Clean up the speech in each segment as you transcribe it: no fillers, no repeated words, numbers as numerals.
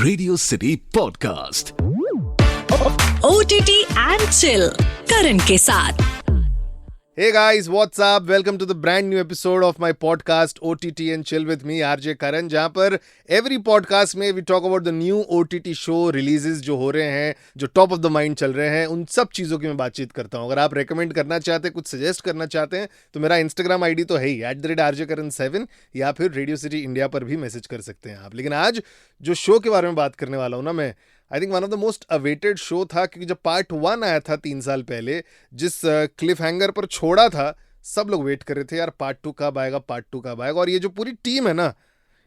Radio city podcast OTT and chill Karan के साथ। Hey guys, what's up? Welcome to the brand new episode of my podcast OTT and Chill with me, RJ Karan, जहाँ पर every podcast में we talk about the new OTT show releases जो हो रहे हैं, जो top of the mind चल रहे हैं, उन सब चीज़ों की मैं बातचीत करता हूँ। अगर आप recommend करना चाहते हैं, कुछ suggest करना चाहते हैं, तो मेरा Instagram ID तो है ही @RJKaran7 या फिर रेडियो सिटी इंडिया पर भी मैसेज कर सकते हैं आप। लेकिन आज जो शो के बारे में बात करने वाला हूँ ना मैं, I think one of the most awaited show था, क्योंकि जब पार्ट 1 आया था 3 साल पहले, जिस क्लिफ हैंगर पर छोड़ा था, सब लोग वेट कर रहे थे यार पार्ट 2 कब आएगा, पार्ट 2 कब आएगा। और ये जो पूरी टीम है ना,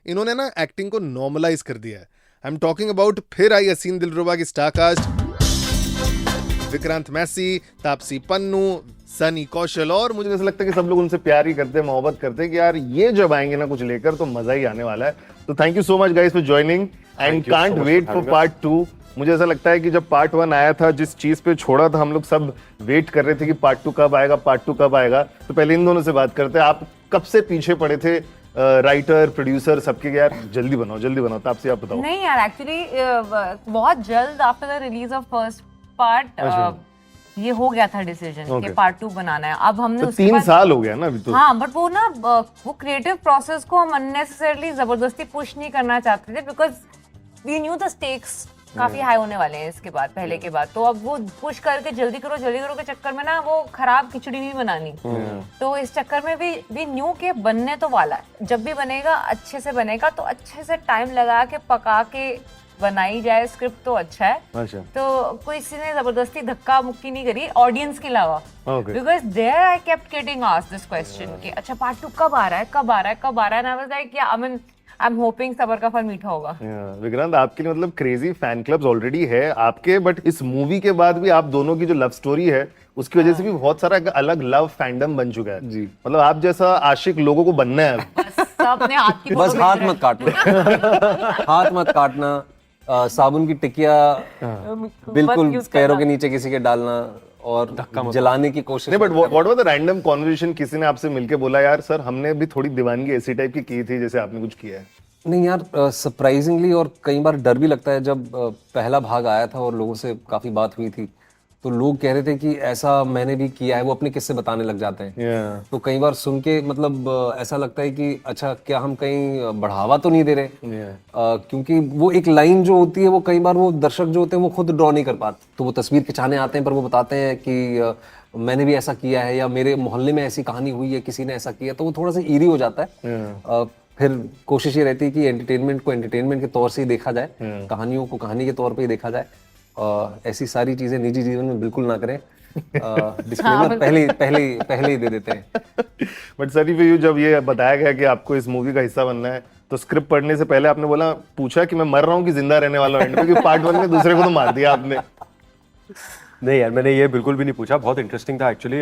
इन्होंने ना एक्टिंग को नॉर्मलाइज कर दिया है। आई एम टॉकिंग अबाउट फिर आई हसीन दिलरुबा की स्टारकास्ट, विक्रांत मैसी, तापसी पन्नू, सनी कौशल, और मुझे ऐसा लगता है कि सब लोग उनसे प्यार ही करते हैं, मोहब्बत करते हैं कि यार ये जब आएंगे ना कुछ लेकर तो मजा ही आने वाला है। तो thank you so much guys for joining and can't wait for part 2। मुझे ऐसा लगता है कि जब पार्ट 1 आया था, जिस चीज पे छोड़ा था, हम लोग सब वेट कर रहे थे कि पार्ट 2 कब आएगा, पार्ट 2 कब आएगा। तो पहले इन दोनों से बात करते हैं। आप कब से पीछे पड़े थे, राइटर प्रोड्यूसर सबके, यार जल्दी बनाओ। तापसी आप बताओ। नहीं यार, एक्चुअली बहुत जल्द after the release of first part ये हो गया था डिसीजन कि पार्ट 2 बनाना है। अब हमने तो 3 साल हो गया ना अभी तो। हाँ, बट वो ना वो क्रिएटिव प्रोसेस को हम अननेसेसरली जबरदस्ती पुश नहीं करना चाहते थे, because we knew the stakes काफी हाई होने वाले हैं इसके बाद, पहले के बाद। तो अब वो पुश करके जल्दी करो के चक्कर में ना वो खराब खिचड़ी नहीं बनानी। तो इस चक्कर में भी न्यू के बनने तो वाला है। जब भी बनेगा अच्छे से बनेगा, तो अच्छे से टाइम लगा के पका के बनाई जाए स्क्रिप्ट तो अच्छा है। अच्छा। तो कोई किसी ने जबरदस्ती धक्का मुक्की नहीं करी ऑडियंस के अलावा, because there I kept getting asked this question कि अच्छा पार्ट 2 कब आ रहा है and I was like I mean I am hoping सबर का फल मीठा होगा। विक्रांत, आपके लिए मतलब क्रेजी फैन क्लब्स ऑलरेडी है आपके, बट इस मूवी के बाद भी आप दोनों की जो लव स्टोरी है उसकी वजह से भी बहुत सारा अलग लव फैंडम बन चुका है जी। मतलब आप जैसा आशिक लोगों को बनना है अपने हाथ की बस हाथ मत काटना, साबुन की टिकिया बिल्कुल पैरों के नीचे किसी के डालना और जलाने की कोशिश। नहीं, but what was the random conversation? किसी ने आपसे मिलके बोला यार सर हमने भी थोड़ी दीवानगी ऐसी टाइप की थी जैसे आपने कुछ किया है? नहीं यार, सरप्राइजिंगली और कई बार डर भी लगता है। जब पहला भाग आया था और लोगों से काफी बात हुई थी, तो लोग कह रहे थे कि ऐसा मैंने भी किया है, वो अपने किस्से बताने लग जाते हैं। तो कई बार सुन के मतलब ऐसा लगता है कि अच्छा क्या हम कहीं बढ़ावा तो नहीं दे रहे, क्योंकि वो एक लाइन जो होती है वो कई बार वो दर्शक जो होते हैं वो खुद ड्रॉ नहीं कर पाते। तो वो तस्वीर खिंचाने आते हैं, पर वो बताते हैं कि मैंने भी ऐसा किया है, या मेरे मोहल्ले में ऐसी कहानी हुई है, किसी ने ऐसा किया, तो वो थोड़ा सा ईरी हो जाता है। फिर कोशिश ये रहती है कि एंटरटेनमेंट को एंटरटेनमेंट के तौर से ही देखा जाए, कहानियों को कहानी के तौर पे ही देखा जाए। ऐसी सारी चीजें निजी जीवन में बिल्कुल ना करें। डिस्क्लेमर पहले ही दे देते हैं। बट सर, जब ये बताया गया कि आपको इस मूवी का हिस्सा बनना है, तो स्क्रिप्ट पढ़ने से पहले आपने पूछा कि मैं मर रहा हूँ कि जिंदा रहने वाला हूँ एंड पे, कि पार्ट 1 में दूसरे को तो मार दिया आपने? नहीं यार, मैंने ये बिल्कुल भी नहीं पूछा। बहुत इंटरेस्टिंग था एक्चुअली।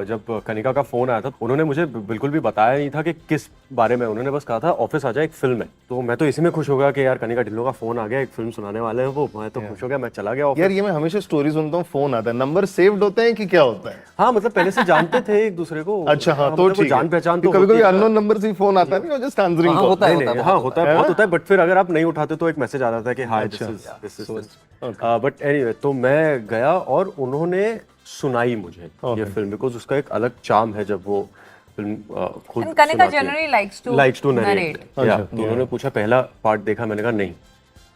जब कनिका का फोन आया था, उन्होंने मुझे बिल्कुल भी बताया नहीं था कि किस बारे में। उन्होंने बस कहा था ऑफिस आ जाए, एक फिल्म है। तो मैं तो इसी में खुश हो गया कि यार कनिका ढिल्लों का फोन आ गया, एक फिल्म सुनाने वाले हैं वो। मैं तो खुश हो गया, मैं चला गया ऑफिस। यार ये मैं हमेशा स्टोरी सुनता हूँ, फोन आता है, नंबर सेव्ड होते हैं कि क्या होता है? हाँ, मतलब पहले से जानते थे एक दूसरे को। अच्छा, हाँ, तो ठीक है। जान पहचान तो कभी अननोन नंबर से फोन आता है, नहीं जस्ट आंसरिंग कॉल होता है, बहुत होता है। बट फिर अगर आप नहीं उठाते तो एक मैसेज आ रहा था कि hi this is. But anyway, तो मैं गया और उन्होंने सुनाई मुझे ये फिल्म, बिकॉज उसका एक अलग चार्म है जब वो फिल्म खुद Kanika generally likes to narrate. तो उन्होंने पूछा पहला पार्ट देखा? मैंने कहा नहीं।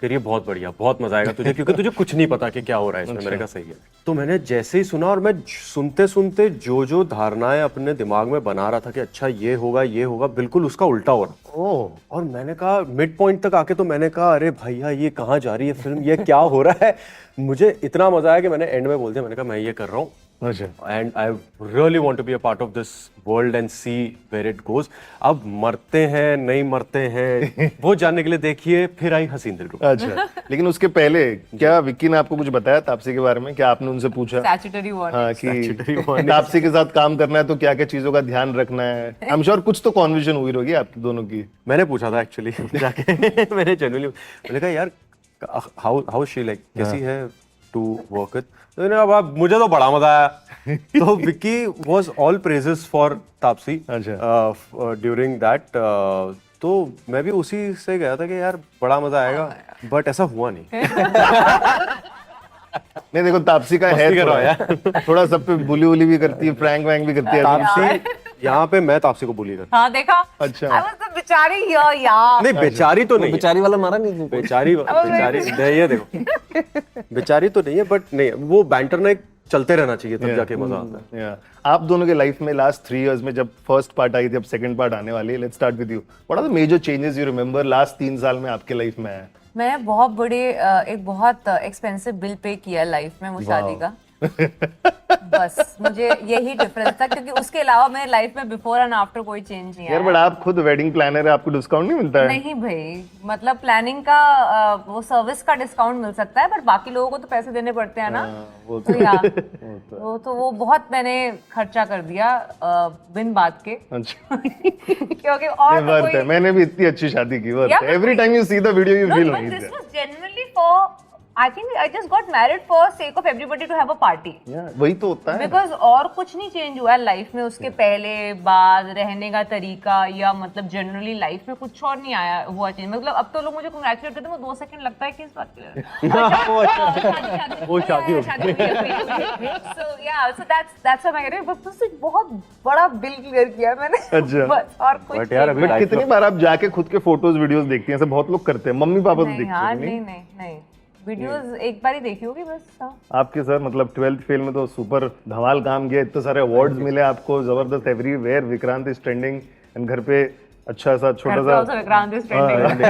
फिर ये बहुत बढ़िया, बहुत मजा आएगा तुझे, क्योंकि तुझे कुछ नहीं पता कि क्या हो रहा है इसमें। मैंने कहा सही है। तो मैंने जैसे ही सुना, और मैं सुनते सुनते जो धारणाएं अपने दिमाग में बना रहा था कि अच्छा ये होगा, बिल्कुल उसका उल्टा हो रहा। और मैंने कहा मिड पॉइंट तक आके तो मैंने कहा अरे भैया ये कहाँ जा रही है फिल्म, ये क्या हो रहा है? मुझे इतना मजा आया कि मैंने एंड में बोल दिया, मैंने कहा मैं ये कर रहा हूँ, and I really want to be a part of this world and see where it goes. अब मरते हैं नहीं मरते हैं वो जानने के लिए देखिए फिर आई हसीन दिलरुबा। अच्छा, लेकिन उसके पहले क्या विक्की ने आपको कुछ बताया तापसी के बारे में? क्या आपने उनसे पूछा? Statutory warning. हाँ, कि तापसी के साथ काम करना है तो क्या क्या चीजों का ध्यान रखना है? आई एम श्योर कुछ तो कॉन्वर्सेशन हुई होगी आपकी दोनों की। मैंने पूछा था एक्चुअली जाके मैंने जेन्युइनली मैंने कहा यार हाउ शी लाइक, कैसी है टू वर्क विद? अब मुझे तो बड़ा मजा आया। तो Vicky was all praises for Taapsee during that. तो मैं भी उसी से गया था कि यार बड़ा मजा आएगा, बट ऐसा हुआ नहीं। नहीं देखो तापसी का है थोड़ा सब पे बुली उली भी करती है, प्रैंक वैंक भी करती है। तापसी यहाँ पे मैं तापसी को बुली करता हाँ देखा। अच्छा। I was the बेचारी यार। नहीं बेचारी तो नहीं है। बेचारी वाला मारा नहीं बेचारी नहीं है, देखो बेचारी तो नहीं है, बट नहीं वो बैंटर ना एक चलते रहना चाहिए तब जाके मजा आता है। आप दोनों के लाइफ में लास्ट 3 इयर्स में जब फर्स्ट पार्ट आई थी, अब सेकंड पार्ट आने वाली है, let's start with you. What are the major changes you remember last 3 साल में आपके लाइफ में आया? मैंने बहुत बड़े एक बहुत एक्सपेंसिव बिल पे किया लाइफ में, वो शादी का। बस मुझे यही डिफरेंस था, क्योंकि उसके अलावा मेरे लाइफ में बिफोर एंड आफ्टर कोई चेंज नहीं आया। यार बट आप खुद वेडिंग प्लानर है, आपको डिस्काउंट नहीं मिलता है? नहीं भाई, मतलब प्लानिंग का वो सर्विस का डिस्काउंट मिल सकता है, बट बाकी लोगों को तो पैसे देने पड़ते हैं ना। वो तो यार वो बहुत मैंने खर्चा कर दिया बिन बात के। अच्छा। क्योंकि और तो वर्थ है, मैंने भी इतनी अच्छी शादी की, वर्थ है। Every time you see the video you feel nice. This was genuinely for, I think I just got married for sake of everybody to have a party. वही तो होता है। Because और कुछ नहीं चेंज हुआ है लाइफ में, उसके पहले बाद रहने का तरीका या मतलब जनरली लाइफ में कुछ और नहीं आया हुआ चेंज। मतलब अब तो लोग मुझे कंग्रेचुलेट करते हैं, वो 2 सेकंड लगता है कि इस बात के लिए वो शादी हो so yeah, so that's what I get. बस उससे बहुत बड़ा बिल क्लियर किया मैंने। अच्छा। बस और कुछ बट यार अभी कितनी बार आप जाके खुद के फोटोज वीडियोस देखती हैं? ऐसे बहुत लोग करते हैं, मम्मी पापा तो नहीं देखते यार, हैं नहीं वीडियोस एक बार ही देखी होगी बस। आपके सर मतलब 12th फेल में तो सुपर धमाल काम किया, इतने सारे अवार्ड्स मिले आपको, जबरदस्त everywhere, Vikrant is trending, and घर पे अच्छा सा छोटा सा विक्रांत इज ट्रेंडिंग।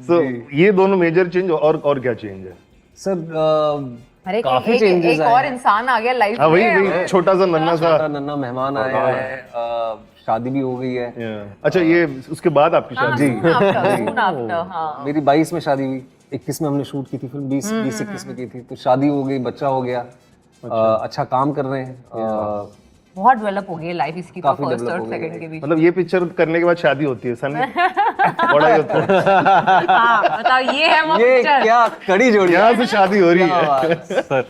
सो ये दोनों मेजर चेंज, और क्या चेंज है सर? अरे काफी चेंजेस एक और इंसान आ गया लाइफ हाँ में। वही छोटा सा नन्हा सा नन्ना मेहमान आया है, शादी भी हो गई है। अच्छा, ये उसके बाद आपकी शादी? soon after, हाँ। मेरी 22 में शादी हुई, 21 में हमने शूट की थी फिल्म, 20-21 में की थी, तो शादी हो गई, बच्चा हो गया। अच्छा काम कर रहे हैं, बहुत डेवलप हो गई है लाइफ इसकी, तो काफी फर्स्ट develop और हो गई सेकंड के बीच। मतलब ये पिक्चर करने के बाद शादी होती है सन? बड़ा ही होता है। हाँ बताओ, ये है वो ये पिक्चर। क्या कड़ी जोड़ी है। यहाँ से शादी हो रही है। सर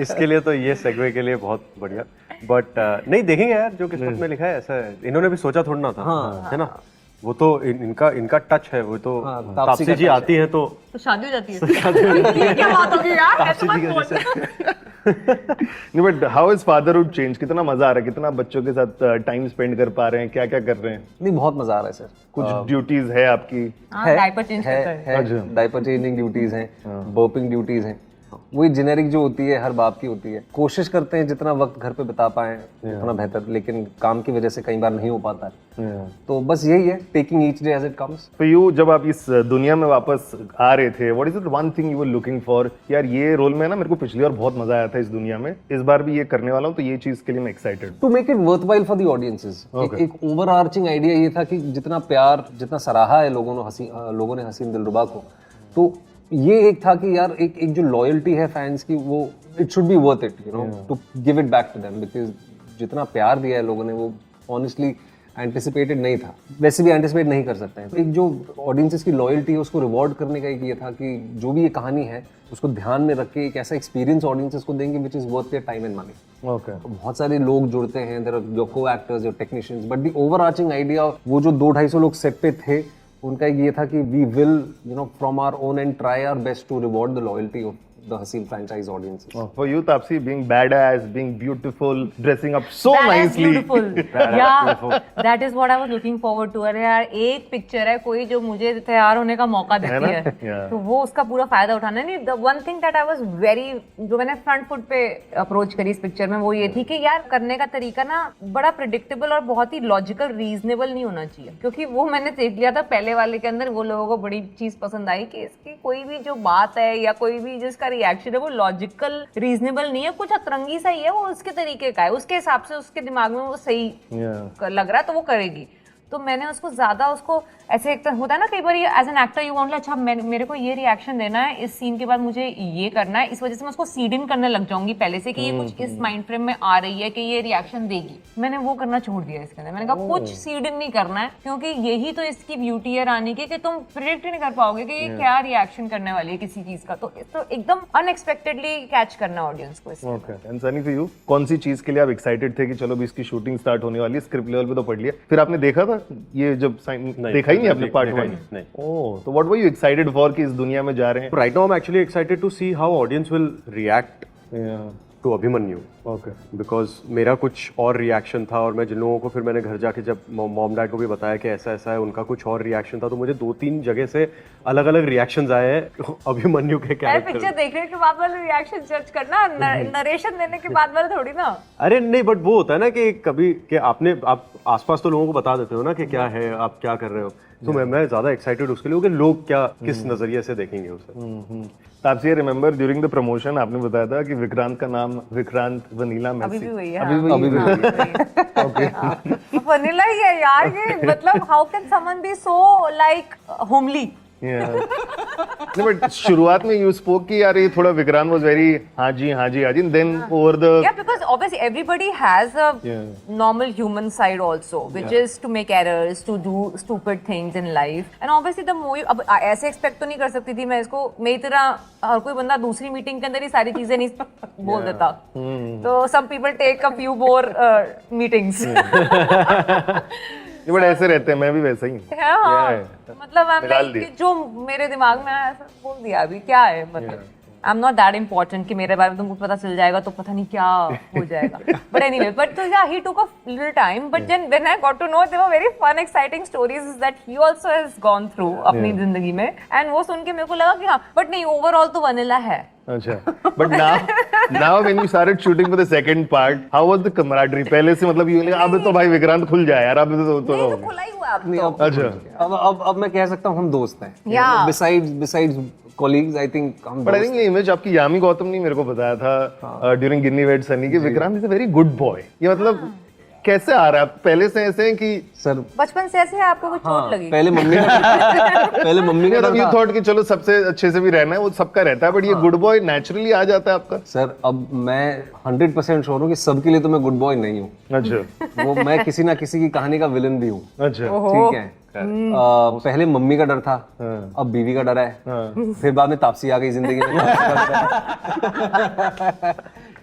इसके लिए तो ये सेगवे के लिए बहुत बढ़िया, बट नहीं देखेंगे यार, जो किस्मत में लिखा है ऐसा है। इन्होंने भी सोचा थोड़ा ना था, है ना? वो तो इनका टच है, वो तो तापसी जी आती है तो शादी हो जाती है। क्या बात होगी यार, ऐसे मत बोल। नहीं but how is fatherhood change? कितना मजा आ रहा है, कितना बच्चों के साथ टाइम स्पेंड कर पा रहे हैं, क्या क्या कर रहे हैं? नहीं बहुत मजा आ रहा है सर। कुछ ड्यूटीज है आपकी? डायपर चेंज करता है। है डायपर चेंजिंग ड्यूटीज हैं, बर्पिंग ड्यूटीज हैं, वही जेनेरिक जो होती है हर बाप की होती है। कोशिश करते हैं जितना वक्त घर पे बिता पाएं उतना बेहतर, लेकिन काम की वजह से कई बार नहीं हो पाता है। तो बस यही है, taking each day as it comes. For you, जब आप इस दुनिया में वापस आ रहे थे, what is the one thing you were looking for? यार ये रोल में ना मेरे को पिछली बार बहुत मजा आया था इस दुनिया में, इस बार भी ये करने वाला हूँ, तो ये चीज के लिए मैं excited. To make it worthwhile for the audiences. एक ओवरआर्चिंग आइडिया ये था कि जितना प्यार, जितना सराहा है लोगों ने हसीन दिलरुबा को, तो ये एक था कि यार एक जो लॉयल्टी है फैंस की, वो it should be worth it, you know, to give it back to them, because जितना प्यार दिया है लोगों ने वो ऑनेस्टली एंटिसिपेटेड नहीं था, वैसे भी एंटिसिपेट नहीं कर सकते हैं। तो एक जो ऑडियंसेस की लॉयल्टी है उसको रिवॉर्ड करने का एक ये था कि जो भी ये कहानी है उसको ध्यान में रख के एक ऐसा एक्सपीरियंस ऑडियंसेस को देंगे which is worth their time and money. Okay. बहुत सारे लोग जुड़ते हैं, देयर आर योर को actors, your technicians, but the overarching idea, वो जो 200-250 लोग सेट पे थे, उनका ये था कि we will, you know, from our own and try our best to reward the loyalty of the Hasil franchise audiences. For you, Taapsee, being badass, being beautiful, dressing up so nicely. Beautiful. Yeah, that is what I was looking forward to. अरे यार, एक picture है कोई जो मुझे तैयार होने का मौका देती है, तो वो उसका पूरा फायदा उठाना। नहीं, the one thing that I was very, जो मैंने फ्रंट फुट पे अप्रोच करी इस पिक्चर में, वो ये थी कि यार करने का तरीका ना बड़ा प्रिडिक्टेबल और बहुत ही लॉजिकल, रीजनेबल नहीं होना चाहिए, क्योंकि वो मैंने देख लिया था पहले वाले के अंदर, वो लोगों को बड़ी चीज पसंद आई कि इसकी कोई भी जो बात है या कोई भी जिसका रिएक्शन है वो लॉजिकल, रीजनेबल नहीं है, कुछ अतरंगी सा ही है, वो उसके तरीके का है, उसके हिसाब से उसके दिमाग में वो सही लग रहा है तो वो करेगी। तो मैंने उसको ज्यादा उसको ऐसे एक होता है ना कई बार as an actor you want अच्छा मेरे को ये रिएक्शन देना है, इस सीन के बाद मुझे ये करना है, इस वजह से मैं उसको सीड इन करने लग जाऊंगी पहले से कि ये कुछ इस माइंड फ्रेम में आ रही है कि ये रिएक्शन देगी। मैंने वो करना छोड़ दिया इसके अंदर। मैंने कहा कुछ सीड इन नहीं करना है, क्योंकि यही तो इसकी ब्यूटी है रानी की कि तुम प्रिडिक्ट नहीं कर पाओगे कि ये क्या रिएक्शन करने वाली है किसी चीज का। तो एकदम अनएक्सपेक्टेडली कैच करना ऑडियंस को इसमें। Okay, and Sunny for you, कौन सी चीज के लिए आप एक्साइटेड थे कि चलो भी इसकी शूटिंग स्टार्ट होने वाली है? स्क्रिप्ट लेवल पे तो पढ़ लिया, फिर आपने देखा था ये जब देखा ही नहीं आपने पार्ट 1? नहीं। ओह, तो what were you excited for कि इस दुनिया में जा रहे हैं? Right now I'm actually excited to see how audience will react to Abhimanyu. Okay, because मेरा कुछ और रिएक्शन था, और मैं जिन लोगों को फिर मैंने घर जाके जब मॉम डैड को भी बताया कि ऐसा ऐसा है, उनका कुछ और रिएक्शन था, तो मुझे 2-3 जगह से अलग अलग रिएक्शंस आए हैं अभिमन्यु के कैरेक्टर। पिक्चर देखने के बाद वाला रिएक्शन जज करना, नरेशन देने के बाद वाला थोड़ी ना। अरे नहीं, बट वो होता है ना कि कभी कि आप आसपास तो लोगों को बता देते हो ना कि क्या है, आप क्या कर रहे हो, तो मैं ज्यादा एक्साइटेड उसके लिए कि लोग क्या किस नजरिए से देखेंगे उसे। Taapsee, remember during the promotion आपने बताया था कि विक्रांत का नाम विक्रांत वनीला मेसी अभी भी वही है। अभी भी ओके, वनीला ही है यार ये। मतलब how can someone be so like homely? नहीं, बट शुरुआत में यू स्पोक कि यार ये थोड़ा विक्रांत वाज वेरी हाँ जी, then over the Yeah, because obviously everybody has a normal human side also, which is to make errors, to do stupid things in life. And obviously the more अब ऐसे expect तो नहीं कर सकती थी मैं इसको, मेरी तरह हर कोई बंदा दूसरी मीटिंग के अंदर ही सारी चीजें नहीं बोल देता। तो some people take a few more meetings. ये बड़े ऐसे रहते हैं, मैं भी वैसा ही हूँ। हाँ, मतलब निकाल दी। जो मेरे दिमाग में आया ऐसा बोल दिया। अभी क्या है, मतलब I am not that important कि मेरे बारे में तुमको पता चल जाएगा तो पता नहीं क्या हो जाएगा। बट एनीवे, बट तो he took a little time, but then when I got to know there were very fun exciting stories that he also has gone through अपनी जिंदगी में, एंड वो सुन के मेरे को लगा कि हाँ, बट नहीं, ओवरऑल तो वनीला है। अच्छा, but now when you started shooting for the second part, how was the camaraderie? पहले से मतलब ये अब तो भाई विक्रांत खुल जाए यार, अब तो नहीं, तो खुला ही हुआ अब नहीं, तो। अच्छा, अब मैं कह सकता हूँ हम दोस्त हैं। Yeah. Besides colleagues, I think हम बट आई दोस्त थिंक ये इमेज आपकी यामी गौतम ने मेरे को बताया था ड्यूरिंग गिन्नी वेड सनी कि Vikrant is a very good boy. ये मतलब कैसे आ रहा है? पहले से ऐसे हैं कि सर बचपन से ऐसे है, आपको कुछ चोट लगी? पहले मम्मी का मतलब यू थॉट कि चलो सबसे अच्छे से भी रहना है, वो सबका रहता है, बट ये गुड बॉय नेचुरली आ जाता है आपका। सर अब मैं 100% श्योर हूँ कि सबके लिए तो मैं गुड बॉय नहीं हूँ। अच्छा, वो मैं किसी ना किसी की कहानी का विलन भी हूँ। अच्छा, ठीक है। पहले मम्मी का डर था, अब बीवी का डर है, फिर बाद में तापसी आ गई जिंदगी में।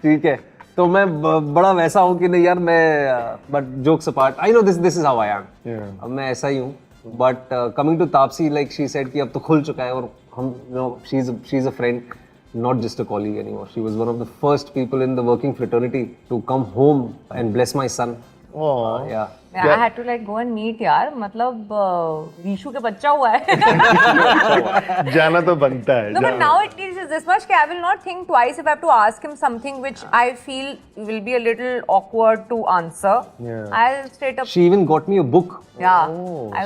ठीक है, तो मैं बड़ा वैसा हूँ कि नहीं यार, मैं but jokes apart, I know this is how I am. अब मैं ऐसा ही हूँ, but coming to Taapsee, like she said कि अब तो खुल चुका है, और हम she is a friend, not just a colleague anymore. She was one of the first people in the working fraternity to come home and bless my son. Yeah. I had to like go and meet यार, मतलब रीशु के बच्चा हुआ है। जाना तो बनता है। No, but now it is this much कि I will not think twice if I have to ask him something which I feel will be a little awkward to answer. I'll straight up. She even got me a book. Yeah.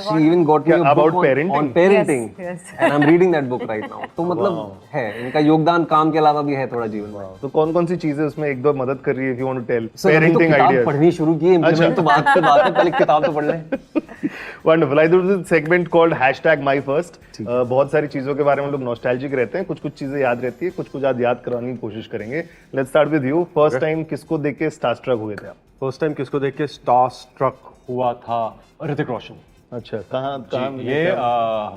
She even got me a about book parenting? on parenting. Yes. And I'm reading that book right now. तो मतलब है, इनका योगदान काम के अलावा भी है थोड़ा जीवन में। तो कौन कौन सी चीजें उसमें एक दो मदद कर रही है? if you want to tell sir अभी तो parenting किताब ideas. पढ़नी शुरू की है, इम्प्लीमेंट तो बात है, पहले किताब तो पढ़ लें। Wonderful. I do this segment called #MyFirst. बहुत सारी चीजों के बारे में लोग नॉस्टैल्जिक रहते हैं, कुछ कुछ चीजें याद रहती है, कुछ कुछ याद कराने की कोशिश करेंगे। Let's start with you. First time किसको देख के स्टार स्ट्रक हुए थे आप? फर्स्ट टाइम किसको देख के स्टार स्ट्रक हुआ था? ऋतिक रोशन। अच्छा, कहाँ कहाँ? ये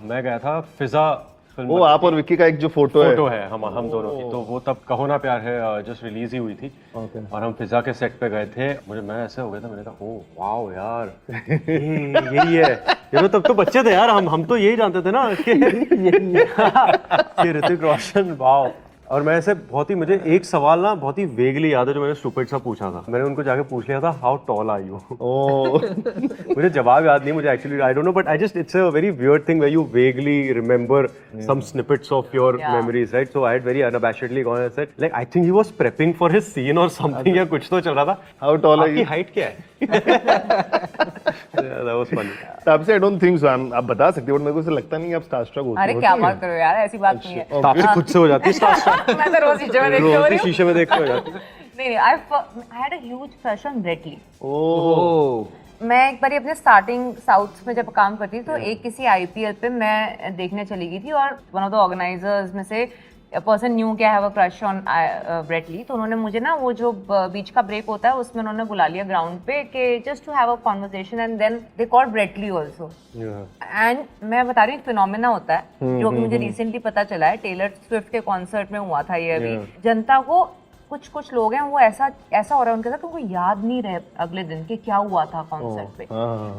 मैं गया था फिजा फिल्म। वो आप और विक्की का एक जो फोटो है हम दोनों की, तो वो तब कहो ना प्यार है जस्ट रिलीज ही हुई थी। और हम फिजा के सेट पे गए थे। मैं ऐसे हो गया था, मैंने कहा ओ वाओ यार, यही है ये। तब तो बच्चे थे यार, हम तो यही जानते थे ना कि ऋतिक रोशन, वाओ। और मैं ऐसे बहुत ही, मुझे एक सवाल ना बहुत ही वेगली याद है जो मैंने स्टूपिड सा पूछा था। मैंने उनको जाके पूछ लिया था हाउ टॉल आर यू। मुझे जवाब याद नहीं, मुझे actually I don't know, but I just it's a very weird thing where you vaguely remember some snippets of your memories, right? So I had very unabashedly gone and said like I think he was prepping for his scene और something, या कुछ तो चल रहा था। How tall are आपकी you? Height क्या है? That was funny. तब से आई डोंट थिंक सो। आप बता सकते हो, बट मेरे को ऐसा लगता नहीं आप स्टार स्ट्रक होते अरे क्या बात करो यार, ऐसी बात नहीं है। तापसी खुद से हो जाती है स्टार स्ट्रक। मैं तो रोज शीशे में देखती रोज हूँ। शीशे में देख के हो जाती है। नहीं, I had a huge crush on Brett Lee. ओह, मैं एक बार अपने स्टार्टिंग साउथ में जब काम करती थी तो एक किसी आईपीएल पे मैं देखने चली गई थी और वन ऑफ द ऑर्गेनाइजर्स में से पर्सन न्यू कि I have a crush on Brett Lee, तो उन्होंने मुझे ना वो जो बीच का ब्रेक होता है उसमें उन्होंने बुला लिया ग्राउंड पे कि just to have a conversation and then they called Brett Lee also. And मैं बता रही हूँ फिनोमेना होता है जो कि मुझे रिसेंटली पता चला है, टेलर स्विफ्ट के कॉन्सर्ट में हुआ था ये अभी। जनता को कुछ लोग हैं वो ऐसा हो रहा है उनके साथ, उनको याद नहीं रहे अगले दिन कि क्या हुआ था कॉन्सर्ट पे।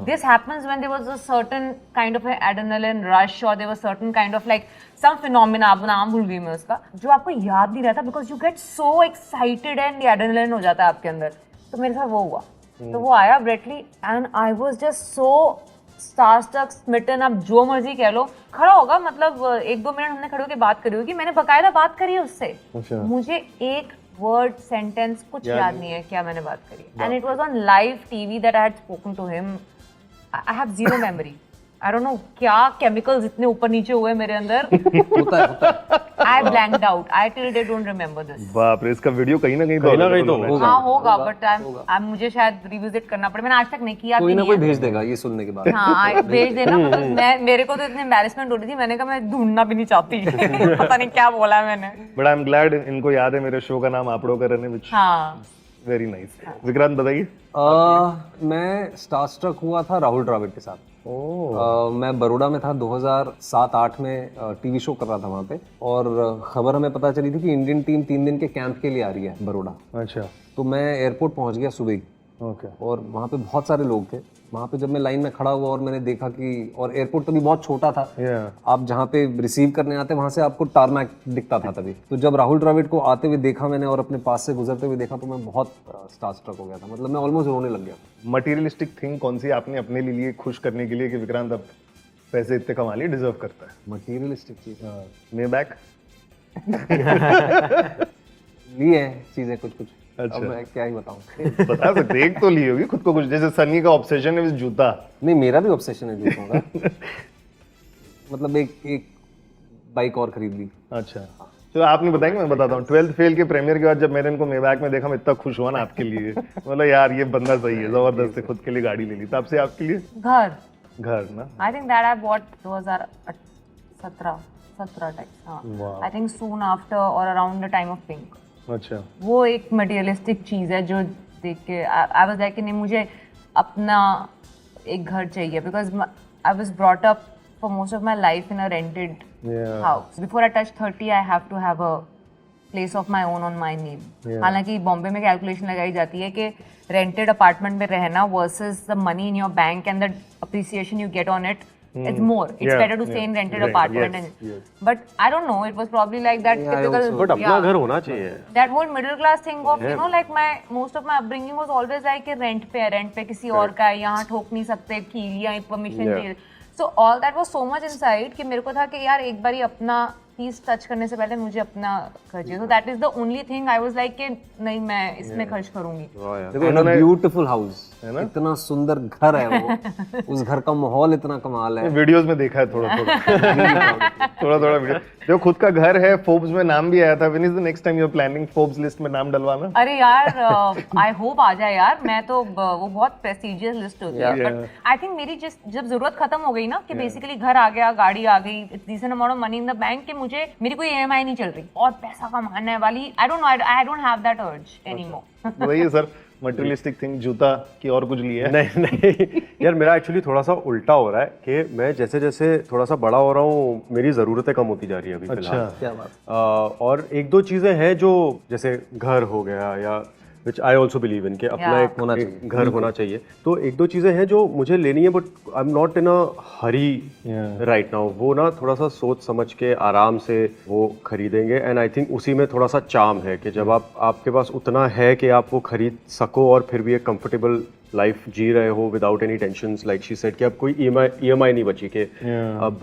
This happens when there was a certain kind of adrenaline rush और there was certain kind of like some phenomena, अब नाम भूल गई मैं उसका, जो आपको याद नहीं रहता because you get so excited and adrenaline हो जाता है आपके अंदर। तो मेरे साथ वो हुआ। तो वो आया Brett Lee and I was just so starstruck, smitten, आप जो मर्जी कह लो। खड़ा होगा, मतलब 1-2 मिनट हमने खड़े होकर बात करी होगी, मैंने बकायदा बात करी है उससे। मुझे एक वर्ड सेंटेंस कुछ याद नहीं है क्या मैंने बात करी। And it was on live TV that I had spoken to him. I have zero memory, I don't know क्या केमिकल्स इतने ऊपर नीचे हुए मेरे अंदर। होता है। I blanked out, I till day don't remember this. बाप रे, इसका वीडियो कहीं ना कहीं तो होगा। हाँ होगा, बट आई मुझे शायद रिविजिट करना पड़े, मैंने आज तक नहीं किया। कोई ना कोई भेज देगा ये सुनने के बाद। हाँ भेज देना, मतलब मेरे को तो इतनी एम्बैरेसमेंट हो रही थी, मैंने कहा मैं ढूंढना भी नहीं चाहती। पता नहीं क्या बोला है मैंने। बट आई एम ग्लैड इनको याद है मेरे शो का नाम आपड़ो करने, व्हिच हाँ वेरी नाइस। विक्रांत बताइए। मैं स्टारस्ट्रक हुआ था राहुल द्रविड़ के साथ। मैं बड़ौदा में था 2007-8 में, टीवी शो कर रहा था वहाँ पे, और खबर हमें पता चली थी कि इंडियन टीम 3 दिन के कैंप के लिए आ रही है बड़ौदा। अच्छा। तो मैं एयरपोर्ट पहुँच गया सुबह ही। ओके। और वहाँ पे बहुत सारे लोग थे। वहाँ पे जब मैं लाइन में खड़ा हुआ और मैंने देखा कि, और एयरपोर्ट तभी बहुत छोटा था, आप जहाँ पे रिसीव करने आते वहाँ से आपको टारमैक दिखता था तभी। तो जब राहुल द्रविड़ को आते हुए देखा मैंने और अपने पास से गुजरते हुए देखा तो मैं बहुत स्टारस्ट्रक हो गया था, मतलब मैं ऑलमोस्ट रोने लग गया। मटेरियलिस्टिक थिंग कौन सी आपने अपने लिए खुश करने के लिए कि विक्रांत अब पैसे इतने कमा लिए, डिजर्व करता है? मटेरियलिस्टिक चीज मे बैक लिए हैं चीजें कुछ। अच्छा। अब मैं क्या ही बताऊं। बता सकते, एक तो ली होगी खुद को कुछ, जैसे सनी का ऑब्सेशन है जूता। नहीं, मेरा भी ऑब्सेशन है जूतों का। मतलब एक बाइक और खरीद ली। अच्छा, चलो आप नहीं बताएंगे, मैं बताता हूँ। 12th फेल के प्रीमियर के बाद जब मैंने इनको मेबैक में देखा, मैं इतना खुश हुआ ना आपके लिए। मतलब यार ये बंदा सही है, जबरदस्त है, खुद के लिए गाड़ी ले ली। तब से आपके लिए घर ना, I think that I bought 2017 type. हाँ, आई थिंक सून आफ्टर और around the time of pink. अच्छा। वो एक मटेरियलिस्टिक चीज है जो देख के आई वाज लाइक कि नहीं, मुझे अपना एक घर चाहिए, because I was brought up for most of my life in a rented house. Before I touch 30 I have to have a place of my own on my name. हालांकि बॉम्बे में calculation लगाई जाती है कि रेंटेड अपार्टमेंट में रहना versus the money in your bank and the appreciation you get on it, it's more. It's better to stay in rented apartment. But I don't know. It was probably like that typical. But अपना घर होना चाहिए. That whole middle class thing of you know like most of my upbringing was always like कि rent पे किसी और का है, यहाँ ठोक नहीं सकते, कील या परमिशन चाहिए. So all that was so much inside कि मेरे को था कि यार एक बार ही अपना पीस टच करने से पहले मुझे अपना खर्च चाहिए. So that is the only thing I was like कि नहीं मैं इसमें खर्च करूंगी. देखो ब्यूटीफुल हाउस है ना, इतना सुंदर घर है वो, उस घर का माहौल इतना कमाल है. वीडियोस में देखा है थोड़ा थोड़ा वीडियो. जो खुद का घर है, फोर्ब्स में नाम भी आया था. When is the next time you are planning Forbes list में नाम डलवाना? अरे यार आई होप आ जाए यार. मैं तो वो बहुत प्रेस्टिजियस लिस्ट होती है, बट आई थिंक मेरी जब जरूरत खत्म हो गई ना कि बेसिकली घर आ गया, गाड़ी आ गई, decent amount of money in the bank, कि मुझे मेरी कोई ईएमआई नहीं चल रही और पैसा कमाने वाली, आई डोंट हैव दैट अर्ज एनीमोर. वही है सर, मटेरियलिस्टिक थिंग. जूता की और कुछ लिया है? नहीं यार, मेरा एक्चुअली थोड़ा सा उल्टा हो रहा है कि मैं जैसे जैसे थोड़ा सा बड़ा हो रहा हूँ, मेरी ज़रूरतें कम होती जा रही है अभी फिलहाल. अच्छा, क्या बात. और एक दो चीज़ें हैं जो जैसे घर हो गया, या विच आई ऑल्सो बिलीव इन के अपना एक घर होना चाहिए. तो एक दो चीज़ें हैं जो मुझे लेनी है, but I am not in a Hari right now. वो ना थोड़ा सा सोच समझ के आराम से वो खरीदेंगे. एंड आई थिंक उसी में थोड़ा सा चार्म है कि जब आपके पास उतना है कि आप वो खरीद सको और फिर भी एक कंफर्टेबल लाइफ जी रहे हो without any tensions, like she said कि अब कोई ईएमआई नहीं बची कि अब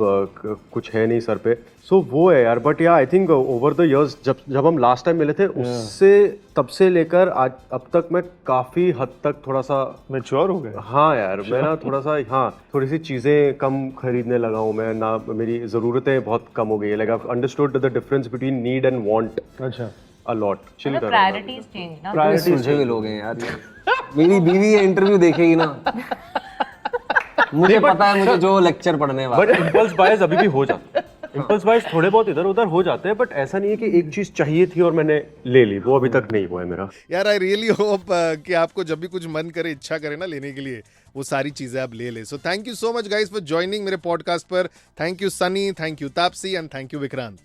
कुछ है नहीं सर पे. सो वो है यार. बट या I think over the years जब हम लास्ट टाइम मिले थे, उससे तब से लेकर आज अब तक मैं काफी हद तक थोड़ा सा मैच्योर हो गया. हाँ यार, मैं ना थोड़ा सा थोड़ी सी चीजें कम खरीदने लगा हूँ मैं ना. मेरी जरूरतें बहुत कम हो गई है. Like I understood the difference between need and want. अच्छा. अ लॉट, चिल कर रहा हूँ। प्रायोरिटीज चेंज ना। इतने सुलझे हुए लोग हैं यार ये। मेरी बीवी ये इंटरव्यू देखेगी ना, मुझे पता है मुझे जो लेक्चर पढ़ने वाला बट इम्पल्स बायर्स अभी भी हो जाते हैं, इम्पल्स बायर्स थोड़े बहुत इधर उधर हो जाते हैं, बट ऐसा नहीं है कि एक चीज चाहिए थी और मैंने ले ली, वो अभी तक नहीं हुआ है मेरा। यार आई रियली होप कि आपको जब भी कुछ मन करे, इच्छा करे ना लेने के लिए, वो सारी चीजें आप ले ले। So thank you so much guys for joining मेरे पॉडकास्ट पर। Thank you Sunny, thank you Taapsee and thank you Vikrant.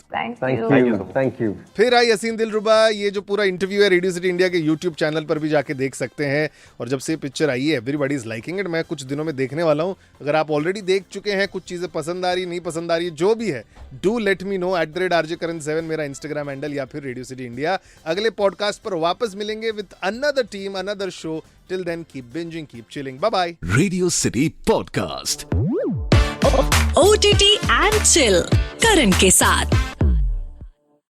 Thank you. फिर आई हसीन दिलरुबा, ये जो पूरा इंटरव्यू है रेडियो सिटी इंडिया के यूट्यूब चैनल पर भी जाके देख सकते हैं। और जब से पिक्चर आई है एवरीबॉडी इज लाइकिंग इट, मैं कुछ दिनों में देखने वाला हूँ। अगर आप ऑलरेडी देख चुके हैं, कुछ चीजें पसंद आ रही नहीं पसंद आ रही है, जो भी है, do let me know @RJKaran7 मेरा इंस्टाग्राम हैंडल, या फिर रेडियो सिटी इंडिया। अगले पॉडकास्ट पर वापस मिलेंगे with another team, another show. Till then keep binging, keep chilling, bye bye. Radio City Podcast. OTT and Chill Karan के साथ।